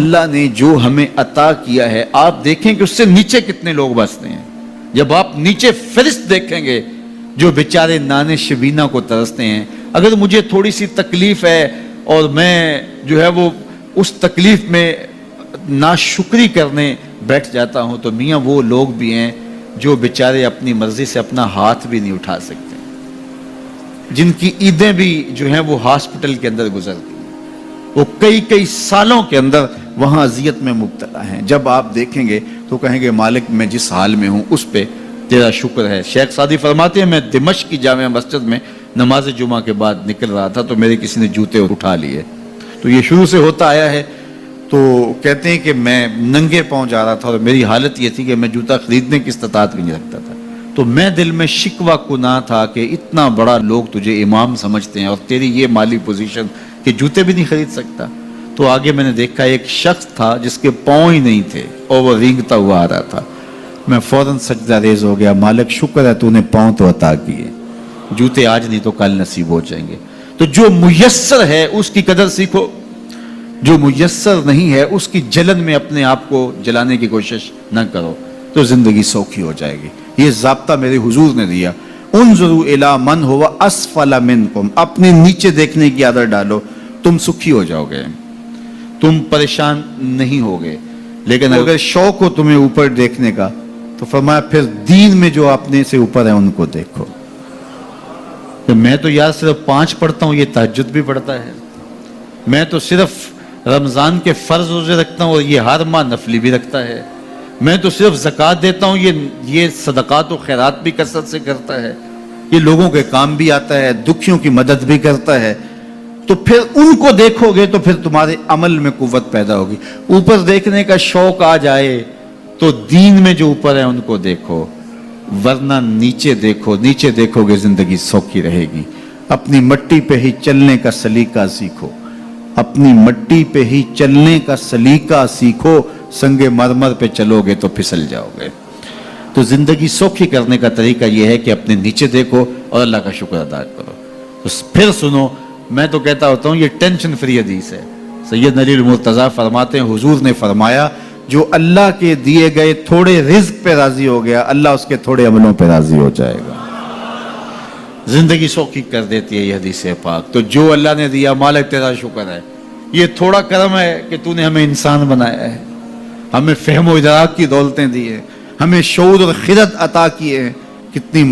اللہ نے جو ہمیں عطا کیا ہے آپ دیکھیں کہ اس سے نیچے کتنے لوگ بستے ہیں. جب آپ نیچے فہرست دیکھیں گے جو بیچارے نانے شبینہ کو ترستے ہیں. اگر مجھے تھوڑی سی تکلیف ہے اور میں جو ہے وہ اس تکلیف میں ناشکری کرنے بیٹھ جاتا ہوں تو میاں وہ لوگ بھی ہیں جو بیچارے اپنی مرضی سے اپنا ہاتھ بھی نہیں اٹھا سکتے, جن کی عیدیں بھی جو ہیں وہ ہاسپٹل کے اندر گزرتی ہیں, وہ کئی سالوں کے اندر وہاں اذیت میں مبتلا ہیں. جب آپ دیکھیں گے تو کہیں گے مالک میں جس حال میں ہوں اس پہ تیرا شکر ہے. شیخ سعدی فرماتے ہیں میں دمشق کی جامع مسجد میں نماز جمعہ کے بعد نکل رہا تھا تو میرے کسی نے جوتے اٹھا لیے. تو یہ شروع سے ہوتا آیا ہے. تو کہتے ہیں کہ میں ننگے پاؤں جا رہا تھا اور میری حالت یہ تھی کہ میں جوتا خریدنے کی استطاعت بھی نہیں رکھتا تھا. تو میں دل میں شکوہ کناں تھا کہ اتنا بڑا لوگ تجھے امام سمجھتے ہیں اور تیری یہ مالی پوزیشن کہ جوتے بھی نہیں خرید سکتا. تو آگے میں نے دیکھا ایک شخص تھا جس کے پاؤں ہی نہیں تھے اور وہ رینگتا ہوا آ رہا تھا. میں فوراً سجدہ ریز ہو گیا, مالک شکر ہے تو نے پاؤں تو عطا کیے, جوتے آج نہیں تو کل نصیب ہو جائیں گے. تو جو میسر ہے اس کی قدر سیکھو, جو میسر نہیں ہے اس کی جلن میں اپنے آپ کو جلانے کی کوشش نہ کرو تو زندگی سوکھی ہو جائے گی. یہ ضابطہ میرے حضور نے دیا, انظروا الی من هو اسفل منکم, اپنے نیچے دیکھنے کی عادت ڈالو, تم سکھی ہو جاؤ گے, تم پریشان نہیں ہوگے. لیکن اگر شوق ہو تمہیں اوپر دیکھنے کا تو فرمایا پھر دین میں جو اپنے سے اوپر ہیں ان کو دیکھو. کہ میں تو یار صرف 5 پڑھتا ہوں, یہ تہجد بھی پڑھتا ہے, میں تو صرف رمضان کے فرض روزے رکھتا ہوں اور یہ ہر ماہ نفلی بھی رکھتا ہے, میں تو صرف زکوٰۃ دیتا ہوں, یہ صدقات و خیرات بھی کثرت سے کرتا ہے, یہ لوگوں کے کام بھی آتا ہے, دکھیوں کی مدد بھی کرتا ہے. تو پھر ان کو دیکھو گے تو پھر تمہارے عمل میں قوت پیدا ہوگی. اوپر دیکھنے کا شوق آ جائے تو دین میں جو اوپر ہیں ان کو دیکھو, ورنہ نیچے دیکھو, نیچے دیکھو گے زندگی سوکھی رہے گی. اپنی مٹی پہ ہی چلنے کا سلیقہ سیکھو, اپنی مٹی پہ ہی چلنے کا سلیقہ سیکھو, سنگ مرمر پہ چلو گے تو پھسل جاؤ گے. تو زندگی سوکھی کرنے کا طریقہ یہ ہے کہ اپنے نیچے دیکھو اور اللہ کا شکر ادا کرو. تو پھر سنو, میں تو کہتا ہوتا ہوں یہ ٹینشن فری حدیث ہے. سید علی المرتضیٰ فرماتے ہیں حضور نے فرمایا جو اللہ کے دیے گئے تھوڑے رزق پہ راضی ہو گیا اللہ اس کے تھوڑے عملوں پہ راضی ہو جائے گا. زندگی سوکھی کر دیتی ہے یہ حدیث پاک. تو جو اللہ نے دیا مالک تیرا شکر ہے, یہ تھوڑا کرم ہے کہ تو نے ہمیں انسان بنایا ہے, ہمیں فہم و ادراک کی دولتیں دی ہیں, ہمیں شعور اور خرد عطا کیے ہیں. کتنی